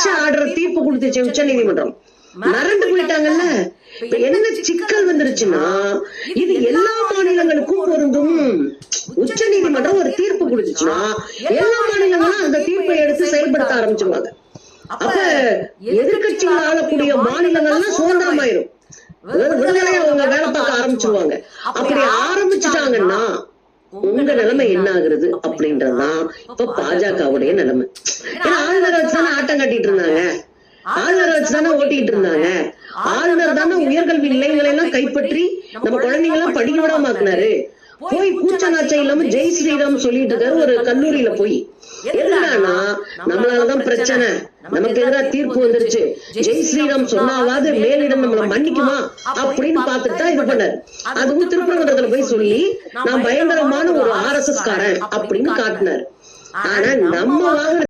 வச்சு ஆடுற தீர்ப்பு கொடுத்துச்சு உச்ச நீதிமன்றம். மறந்து போயிட்டாங்கல்ல. இப்ப என்ன சிக்கல் வந்துருச்சுன்னா, இது எல்லா மாநிலங்களுக்கும் பொருந்தும். உச்ச நீதிமன்றம் ஒரு தீர்ப்பு கொடுத்துச்சுன்னா எல்லா மாநிலங்களும் அந்த தீர்ப்பை எடுத்து செயல்படுத்த ஆரம்பிச்சிருவாங்க. அப்ப எதிர்கட்சிகள் ஆளக்கூடிய மாநிலங்கள்லாம் சுதந்திரமாயிரும், விடுதலையா அவங்க வேலை பார்க்க ஆரம்பிச்சிருவாங்க. அப்படி ஆரம்பிச்சுட்டாங்கன்னா உங்க நிலைமை என்ன ஆகுறது அப்படின்றதுதான் இப்ப பாஜகவுடைய நிலைமை. ஏன்னா ஆளுநரை வச்சுதானே ஆட்டம் கட்டிட்டு இருந்தாங்க, ஆளுநரை வச்சுதானே ஓட்டிட்டு இருந்தாங்க. ஆளுநர் தானே உயர்கல்வி நிலையங்களை எல்லாம் கைப்பற்றி நம்ம குழந்தைங்க எல்லாம் படிக்க விடாமக்குனாரு. போய் கூச்ச நாச்சம் இல்லாம ஜெய் ஸ்ரீராம் சொல்லிட்டு இருக்காரு ஒரு கல்லூரியில போய். எதுனானா நம்மளாலதான் பிரச்சனை, நமக்கு எதிராக தீர்ப்பு வந்துருச்சு, ஜெய் ஸ்ரீராம் சொன்னாவது மேலிடம் நம்மள மன்னிக்குமா அப்படின்னு பார்த்துட்டு தான் இது பண்ணாரு. அதுவும் திருப்பரங்குன்றத்துல போய் சொல்லி நான் பயங்கரமான ஒரு RSS காரன் அப்படின்னு காட்டினாரு. ஆனா நம்ம